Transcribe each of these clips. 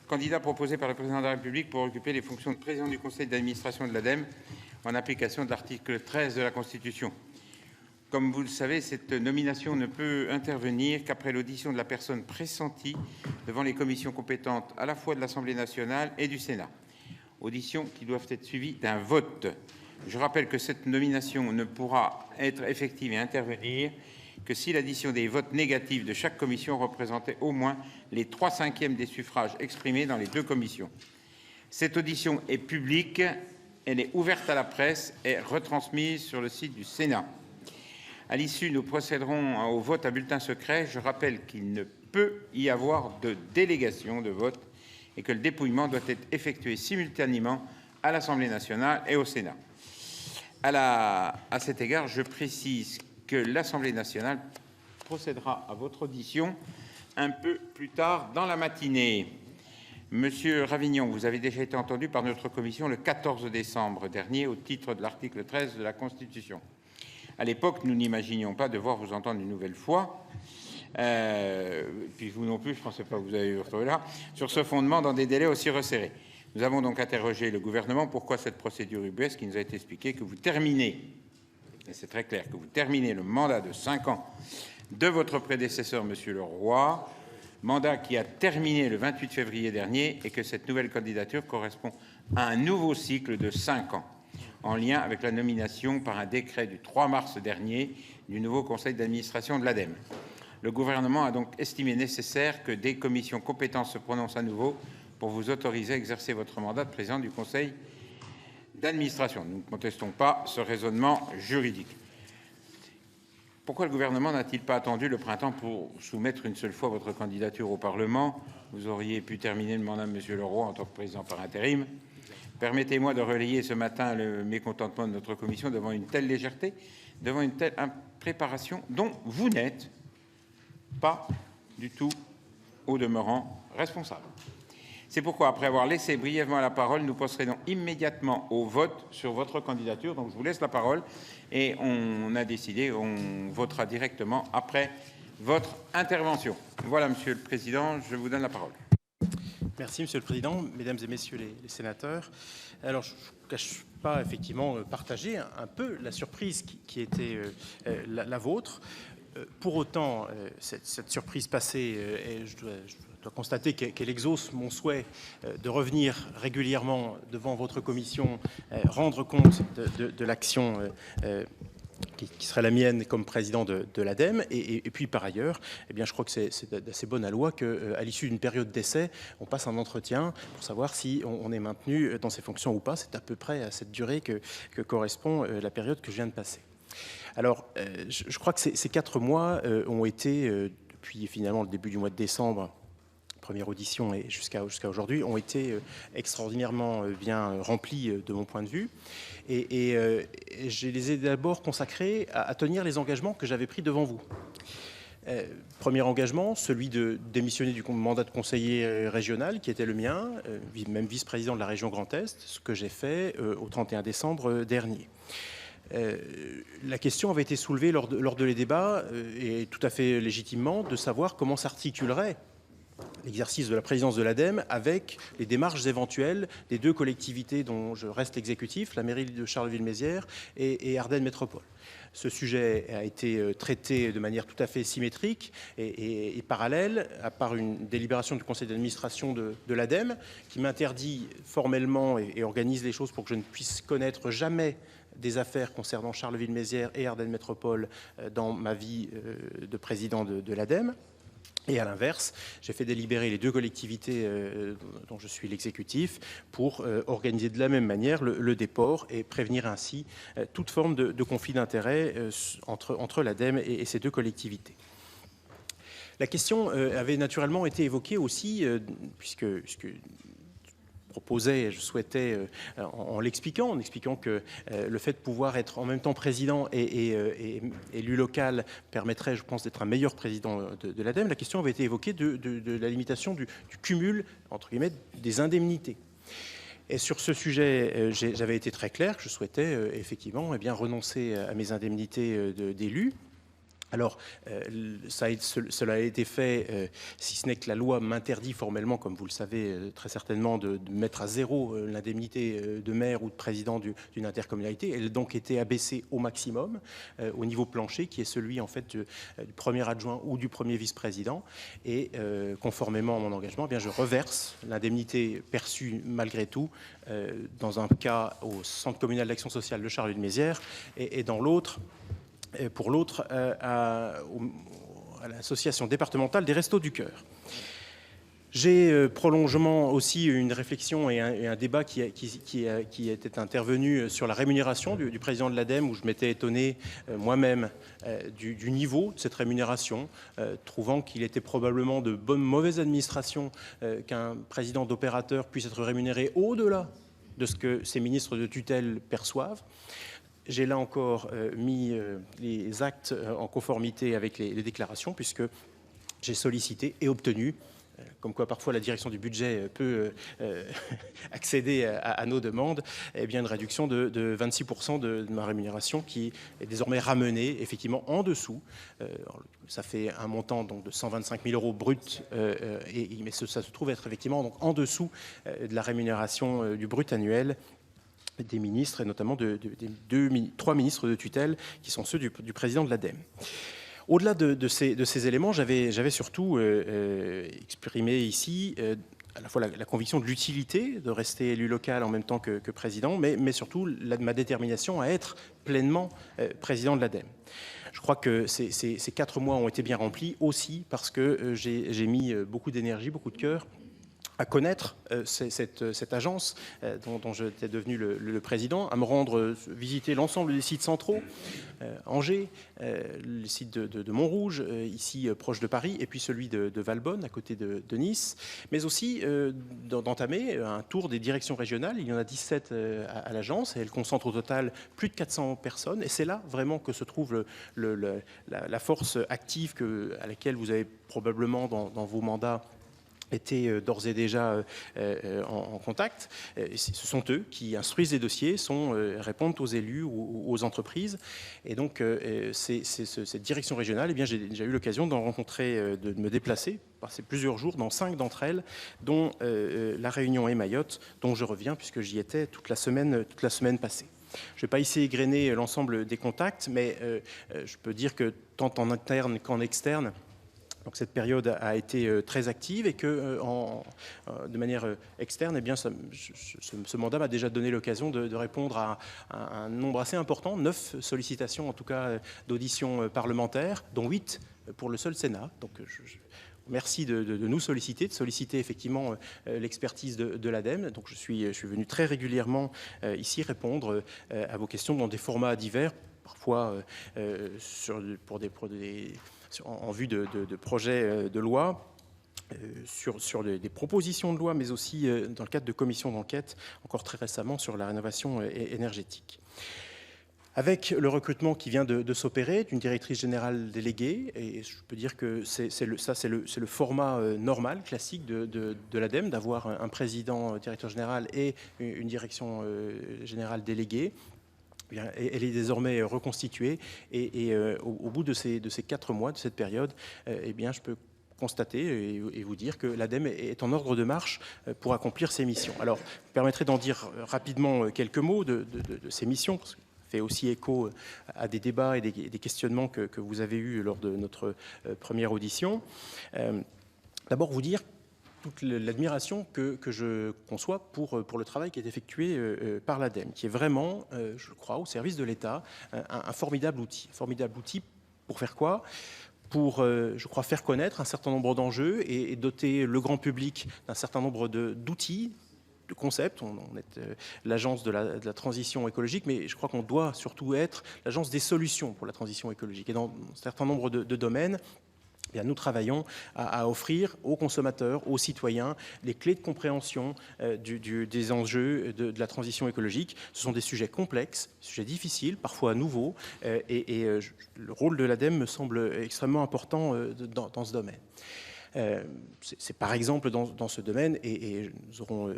Candidat proposé par le président de la République pour occuper les fonctions de président du conseil d'administration de l'ADEME en application de l'article 13 de la Constitution. Comme vous le savez, cette nomination ne peut intervenir qu'après l'audition de la personne pressentie devant les commissions compétentes à la fois de l'Assemblée nationale et du Sénat. Auditions qui doivent être suivies d'un vote. Je rappelle que cette nomination ne pourra être effective et intervenir que si l'addition des votes négatifs de chaque commission représentait au moins les 3/5 des suffrages exprimés dans les deux commissions. Cette audition est publique, elle est ouverte à la presse et retransmise sur le site du Sénat. À l'issue, nous procéderons au vote à bulletin secret. Je rappelle qu'il ne peut y avoir de délégation de vote et que le dépouillement doit être effectué simultanément à l'Assemblée nationale et au Sénat. À cet égard, je précise que l'Assemblée nationale procédera à votre audition un peu plus tard dans la matinée. Monsieur Ravignon, vous avez déjà été entendu par notre commission le 14 décembre dernier au titre de l'article 13 de la Constitution. À l'époque, nous n'imaginions pas devoir vous entendre une nouvelle fois, puis vous non plus, je ne pensais pas que vous allez vous retrouver là, sur ce fondement dans des délais aussi resserrés. Nous avons donc interrogé le gouvernement pourquoi cette procédure ubuesque, qui nous a été expliqué que vous terminez, et c'est très clair, que vous terminez le mandat de 5 ans de votre prédécesseur, Monsieur Leroy, mandat qui a terminé le 28 février dernier, et que cette nouvelle candidature correspond à un nouveau cycle de 5 ans, en lien avec la nomination par un décret du 3 mars dernier du nouveau conseil d'administration de l'ADEME. Le gouvernement a donc estimé nécessaire que des commissions compétentes se prononcent à nouveau pour vous autoriser à exercer votre mandat de président du conseil d'administration. Nous ne contestons pas ce raisonnement juridique. Pourquoi le gouvernement n'a-t-il pas attendu le printemps pour soumettre une seule fois votre candidature au Parlement? Vous auriez pu terminer le mandat de M. Leroy en tant que président par intérim. Permettez-moi de relayer ce matin le mécontentement de notre commission devant une telle légèreté, devant une telle impréparation dont vous n'êtes pas du tout, au demeurant, responsable. C'est pourquoi, après avoir laissé brièvement la parole, nous procédons immédiatement au vote sur votre candidature. Donc, je vous laisse la parole et on a décidé, on votera directement après votre intervention. Voilà, Monsieur le Président, je vous donne la parole. Merci, Monsieur le Président, Mesdames et Messieurs les sénateurs. Alors, je ne vous cache pas, effectivement, partager un peu la surprise qui était la vôtre. Pour autant, cette surprise passée, je dois constater qu'elle exauce mon souhait de revenir régulièrement devant votre commission, rendre compte de l'action qui serait la mienne comme président de l'ADEME. Et puis, par ailleurs, eh bien, je crois que c'est d'assez bonne loi qu'à l'issue d'une période d'essai, on passe un entretien pour savoir si on est maintenu dans ses fonctions ou pas. C'est à peu près à cette durée que correspond la période que je viens de passer. Alors, je crois que ces 4 mois ont été, depuis finalement le début du mois de décembre, première audition et jusqu'à aujourd'hui, ont été extraordinairement bien remplis de mon point de vue. Et je les ai d'abord consacrés à tenir les engagements que j'avais pris devant vous. Premier engagement, celui de démissionner du mandat de conseiller régional qui était le mien, même vice-président de la région Grand Est, ce que j'ai fait au 31 décembre dernier. La question avait été soulevée lors de les débats, et tout à fait légitimement, de savoir comment s'articulerait l'exercice de la présidence de l'ADEME avec les démarches éventuelles des 2 collectivités dont je reste l'exécutif, la mairie de Charleville-Mézières et Ardennes Métropole. Ce sujet a été traité de manière tout à fait symétrique et parallèle, à part une délibération du conseil d'administration de l'ADEME qui m'interdit formellement et organise les choses pour que je ne puisse connaître jamais des affaires concernant Charleville-Mézières et Ardennes Métropole dans ma vie de président de l'ADEME. Et à l'inverse, j'ai fait délibérer les 2 collectivités dont je suis l'exécutif pour organiser de la même manière le déport et prévenir ainsi toute forme de conflit d'intérêts entre l'ADEME et ces 2 collectivités. La question avait naturellement été évoquée aussi, puisque proposais, je souhaitais, en expliquant que le fait de pouvoir être en même temps président et élu local permettrait, je pense, d'être un meilleur président de l'ADEME. La question avait été évoquée de la limitation du cumul, entre guillemets, des indemnités. Et sur ce sujet, j'avais été très clair que je souhaitais effectivement renoncer à mes indemnités d'élu Alors, cela a été fait, si ce n'est que la loi m'interdit formellement, comme vous le savez très certainement, de mettre à zéro l'indemnité de maire ou de président d'une intercommunalité. Elle a donc été abaissée au maximum, au niveau plancher, qui est celui en fait du premier adjoint ou du premier vice-président. Et conformément à mon engagement, eh bien, je reverse l'indemnité perçue malgré tout, dans un cas au Centre communal d'action sociale de Charleville-Mézières et dans l'autre, pour l'autre à l'association départementale des Restos du Cœur. J'ai prolongement aussi une réflexion et un débat qui était intervenu sur la rémunération du président de l'ADEME, où je m'étais étonné moi-même du niveau de cette rémunération, trouvant qu'il était probablement de mauvaise administration qu'un président d'opérateur puisse être rémunéré au-delà de ce que ses ministres de tutelle perçoivent. J'ai là encore mis les actes en conformité avec les déclarations, puisque j'ai sollicité et obtenu, comme quoi parfois la direction du budget peut accéder à nos demandes, eh bien une réduction de 26% de ma rémunération qui est désormais ramenée effectivement en dessous. Ça fait un montant donc, de 125 000 euros brut, mais ça se trouve être effectivement donc, en dessous de la rémunération du brut annuel des ministres, et notamment des 3 ministres de tutelle, qui sont ceux du président de l'ADEME. Au-delà de ces éléments, j'avais surtout exprimé ici à la fois la conviction de l'utilité de rester élu local en même temps que président, mais surtout ma détermination à être pleinement président de l'ADEME. Je crois que ces 4 mois ont été bien remplis aussi parce que j'ai mis beaucoup d'énergie, beaucoup de cœur à connaître cette agence dont j'étais devenu le président, à me rendre visiter l'ensemble des sites centraux, Angers, le site de Montrouge, ici proche de Paris, et puis celui de Valbonne, à côté de Nice, mais aussi d'entamer un tour des directions régionales. Il y en a 17 à l'agence, et elle concentre au total plus de 400 personnes, et c'est là vraiment que se trouve la force active à laquelle vous avez probablement dans vos mandats étaient d'ores et déjà en contact. Ce sont eux qui instruisent les dossiers, répondent aux élus ou aux entreprises. Et donc, cette direction régionale, eh bien, j'ai déjà eu l'occasion d'en rencontrer, de me déplacer, passer plusieurs jours dans 5 d'entre elles, dont La Réunion et Mayotte, dont je reviens puisque j'y étais toute la semaine passée. Je ne vais pas ici égrener l'ensemble des contacts, mais je peux dire que tant en interne qu'en externe, donc cette période a été très active et que de manière externe, eh bien, ce mandat m'a déjà donné l'occasion de répondre à un nombre assez important, 9 sollicitations en tout cas d'auditions parlementaires, dont 8 pour le seul Sénat. Donc merci de nous solliciter, de solliciter effectivement l'expertise de l'ADEME. Donc je suis venu très régulièrement ici répondre à vos questions dans des formats divers, parfois en vue de projets de loi, sur des propositions de loi, mais aussi dans le cadre de commissions d'enquête, encore très récemment sur la rénovation énergétique. Avec le recrutement qui vient de s'opérer d'une directrice générale déléguée, et je peux dire que c'est le format normal, classique de l'ADEME, d'avoir un président, directeur général et une direction générale déléguée. Elle est désormais reconstituée et au bout de ces 4 mois, de cette période, eh bien, je peux constater et vous dire que l'ADEME est en ordre de marche pour accomplir ses missions. Alors, vous me permettrez d'en dire rapidement quelques mots de ces missions, parce que ça fait aussi écho à des débats et des questionnements que vous avez eus lors de notre première audition. D'abord, vous dire toute l'admiration que je conçois pour le travail qui est effectué par l'ADEME, qui est vraiment, je crois, au service de l'État, un formidable outil. Un formidable outil pour faire quoi ? Pour, je crois, faire connaître un certain nombre d'enjeux et doter le grand public d'un certain nombre d'outils, de concepts. On est l'agence de la transition écologique, mais je crois qu'on doit surtout être l'agence des solutions pour la transition écologique. Et dans un certain nombre de domaines, eh bien, nous travaillons à offrir aux consommateurs, aux citoyens, les clés de compréhension des enjeux de la transition écologique. Ce sont des sujets complexes, des sujets difficiles, parfois nouveaux, et le rôle de l'ADEME me semble extrêmement important dans ce domaine. C'est par exemple dans ce domaine, et nous aurons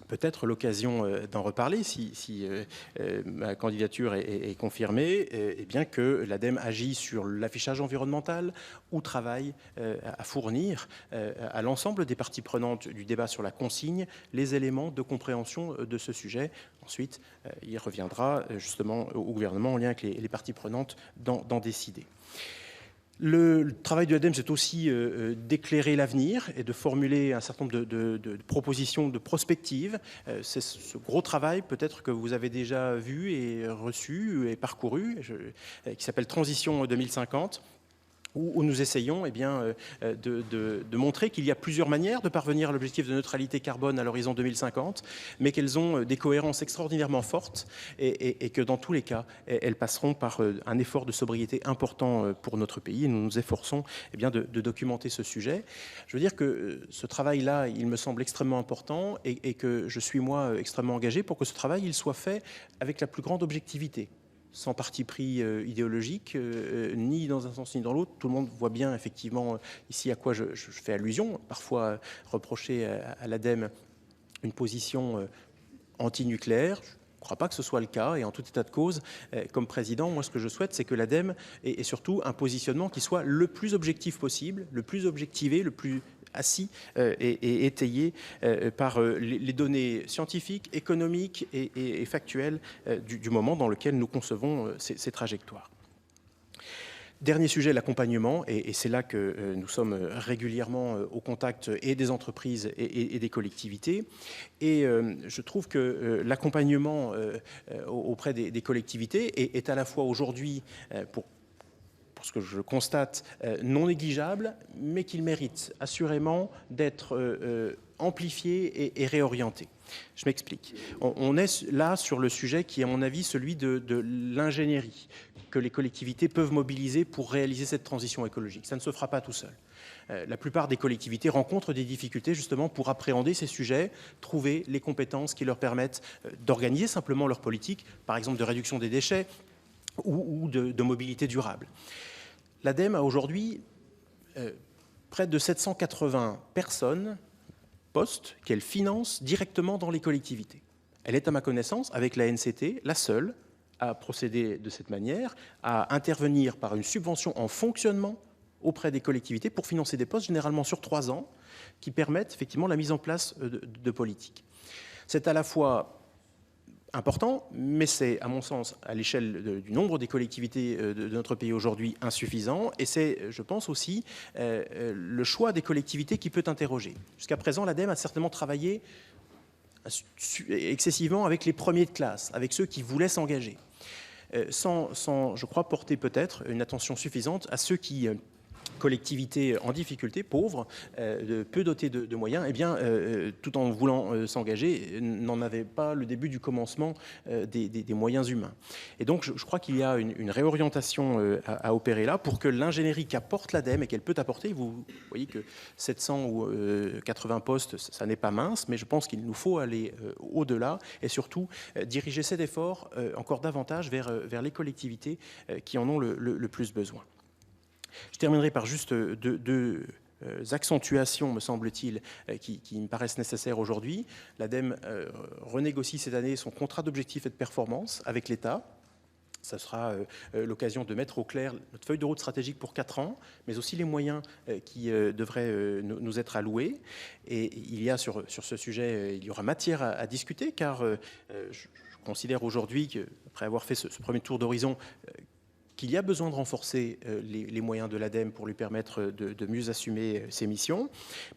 peut-être l'occasion d'en reparler si ma candidature est confirmée, et bien que l'ADEME agit sur l'affichage environnemental ou travaille à fournir à l'ensemble des parties prenantes du débat sur la consigne les éléments de compréhension de ce sujet. Ensuite, il reviendra justement au gouvernement en lien avec les parties prenantes d'en décider. Le travail de l'ADEME, c'est aussi d'éclairer l'avenir et de formuler un certain nombre de propositions de prospective. C'est ce gros travail, peut-être que vous avez déjà vu et reçu et parcouru, qui s'appelle Transition 2050. Où nous essayons de montrer qu'il y a plusieurs manières de parvenir à l'objectif de neutralité carbone à l'horizon 2050, mais qu'elles ont des cohérences extraordinairement fortes et que dans tous les cas, elles passeront par un effort de sobriété important pour notre pays. Et nous nous efforçons de documenter ce sujet. Je veux dire que ce travail-là, il me semble extrêmement important et que je suis, moi, extrêmement engagé pour que ce travail il soit fait avec la plus grande objectivité, sans parti pris idéologique, ni dans un sens ni dans l'autre. Tout le monde voit bien effectivement ici à quoi je fais allusion. Parfois reprocher à l'ADEME une position anti-nucléaire. Je ne crois pas que ce soit le cas, et en tout état de cause, comme président, moi ce que je souhaite, c'est que l'ADEME ait surtout un positionnement qui soit le plus objectif possible, le plus objectivé, le plus assis et étayé par les données scientifiques, économiques et factuelles du moment dans lequel nous concevons ces trajectoires. Dernier sujet, l'accompagnement, et c'est là que nous sommes régulièrement au contact et des entreprises et des collectivités. Et je trouve que l'accompagnement auprès des collectivités est à la fois aujourd'hui, pour ce que je constate, non négligeable, mais qu'il mérite assurément d'être amplifié et réorienté. Je m'explique. On est là sur le sujet qui est, à mon avis, celui de l'ingénierie que les collectivités peuvent mobiliser pour réaliser cette transition écologique. Ça ne se fera pas tout seul. La plupart des collectivités rencontrent des difficultés justement pour appréhender ces sujets, trouver les compétences qui leur permettent d'organiser simplement leur politique, par exemple de réduction des déchets ou de mobilité durable. L'ADEME a aujourd'hui près de 780 personnes, postes, qu'elle finance directement dans les collectivités. Elle est, à ma connaissance, avec la NCT, la seule à procéder de cette manière, à intervenir par une subvention en fonctionnement auprès des collectivités pour financer des postes, généralement sur 3 ans, qui permettent effectivement la mise en place de politiques. C'est à la fois important, mais c'est, à mon sens, à l'échelle du nombre des collectivités de notre pays aujourd'hui, insuffisant. Et c'est, je pense aussi, le choix des collectivités qui peut interroger. Jusqu'à présent, l'ADEME a certainement travaillé excessivement avec les premiers de classe, avec ceux qui voulaient s'engager, sans, je crois, porter peut-être une attention suffisante à ceux qui collectivités en difficulté, pauvres, peu dotées de moyens, tout en voulant s'engager, n'en avaient pas le début du commencement des moyens humains. Et donc, je crois qu'il y a une réorientation à opérer là pour que l'ingénierie qu'apporte l'ADEME et qu'elle peut apporter, vous voyez que 700 ou 80 postes, ça n'est pas mince, mais je pense qu'il nous faut aller au-delà et surtout diriger cet effort encore davantage vers les collectivités qui en ont le plus besoin. Je terminerai par juste deux accentuations, me semble-t-il, qui me paraissent nécessaires aujourd'hui. L'ADEME renégocie cette année son contrat d'objectifs et de performance avec l'État. Ça sera l'occasion de mettre au clair notre feuille de route stratégique pour 4 ans, mais aussi les moyens qui devraient nous être alloués. Et il y a sur ce sujet, il y aura matière à discuter, car je considère aujourd'hui qu'après avoir fait ce premier tour d'horizon, qu'il y a besoin de renforcer les moyens de l'ADEME pour lui permettre de mieux assumer ses missions.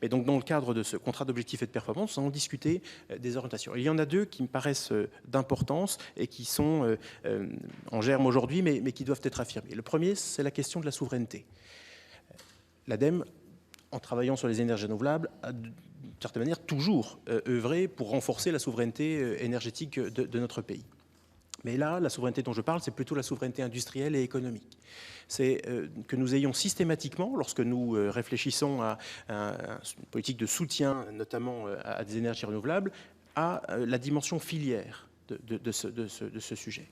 Mais donc, dans le cadre de ce contrat d'objectifs et de performance, nous allons discuter des orientations. Il y en a 2 qui me paraissent d'importance et qui sont en germe aujourd'hui, mais qui doivent être affirmées. Le premier, c'est la question de la souveraineté. L'ADEME, en travaillant sur les énergies renouvelables, a d'une certaine manière toujours œuvré pour renforcer la souveraineté énergétique de notre pays. Mais là, la souveraineté dont je parle, c'est plutôt la souveraineté industrielle et économique. C'est que nous ayons systématiquement, lorsque nous réfléchissons à une politique de soutien, notamment à des énergies renouvelables, à la dimension filière de ce sujet.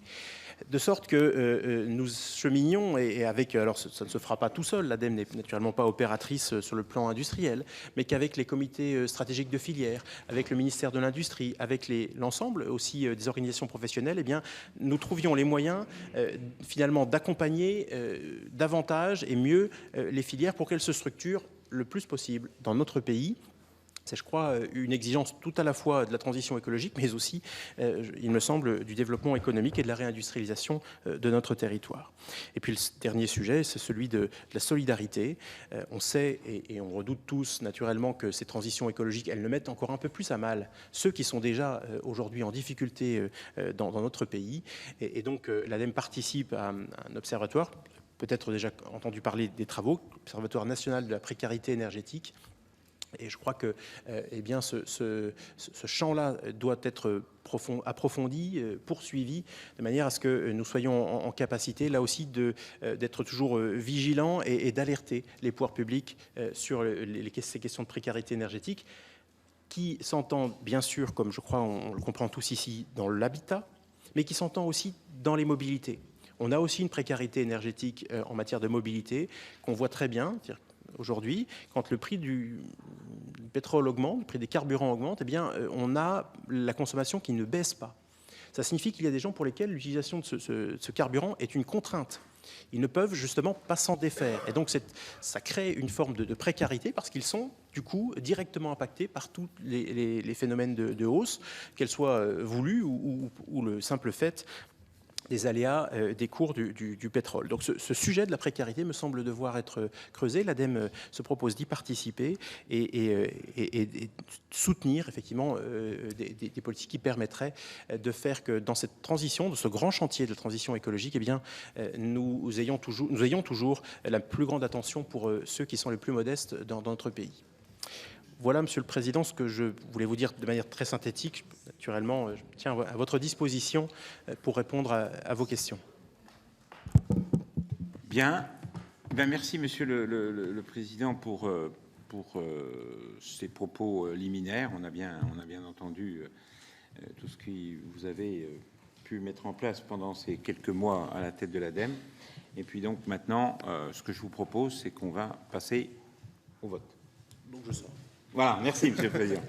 De sorte que nous cheminions, et avec, alors ça ne se fera pas tout seul, l'ADEME n'est naturellement pas opératrice sur le plan industriel, mais qu'avec les comités stratégiques de filière, avec le ministère de l'Industrie, avec l'ensemble aussi des organisations professionnelles, eh bien, nous trouvions les moyens finalement d'accompagner davantage et mieux les filières pour qu'elles se structurent le plus possible dans notre pays. C'est, je crois, une exigence tout à la fois de la transition écologique, mais aussi, il me semble, du développement économique et de la réindustrialisation de notre territoire. Et puis le dernier sujet, c'est celui de la solidarité. On sait, et on redoute tous naturellement, que ces transitions écologiques, elles ne mettent encore un peu plus à mal ceux qui sont déjà aujourd'hui en difficulté dans notre pays. Et donc l'ADEME participe à un observatoire, peut-être déjà entendu parler des travaux, l'Observatoire national de la précarité énergétique. Et je crois que eh bien, ce champ-là doit être approfondi, poursuivi, de manière à ce que nous soyons en capacité, là aussi, d'être toujours vigilants et d'alerter les pouvoirs publics sur ces questions de précarité énergétique, qui s'entendent bien sûr, comme je crois on le comprend tous ici, dans l'habitat, mais qui s'entend aussi dans les mobilités. On a aussi une précarité énergétique en matière de mobilité qu'on voit très bien. Aujourd'hui, quand le prix du pétrole augmente, le prix des carburants augmente, eh bien, on a la consommation qui ne baisse pas. Ça signifie qu'il y a des gens pour lesquels l'utilisation de ce carburant est une contrainte. Ils ne peuvent justement pas s'en défaire. Et donc, ça crée une forme de précarité parce qu'ils sont, du coup, directement impactés par tous les phénomènes de hausse, qu'elles soient voulues ou le simple fait des aléas des cours du pétrole. Donc ce sujet de la précarité me semble devoir être creusé. L'ADEME se propose d'y participer et soutenir effectivement des politiques qui permettraient de faire que dans cette transition, de ce grand chantier de transition écologique, eh bien, nous ayons toujours la plus grande attention pour ceux qui sont les plus modestes dans notre pays. Voilà, Monsieur le Président, ce que je voulais vous dire de manière très synthétique. Naturellement, je tiens à votre disposition pour répondre à vos questions. Bien. Merci, Monsieur le Président, pour ces propos liminaires. On a bien entendu tout ce que vous avez pu mettre en place pendant ces quelques mois à la tête de l'ADEME. Et puis donc maintenant, ce que je vous propose, c'est qu'on va passer au vote. Donc je sors. Voilà, merci, Monsieur le Président.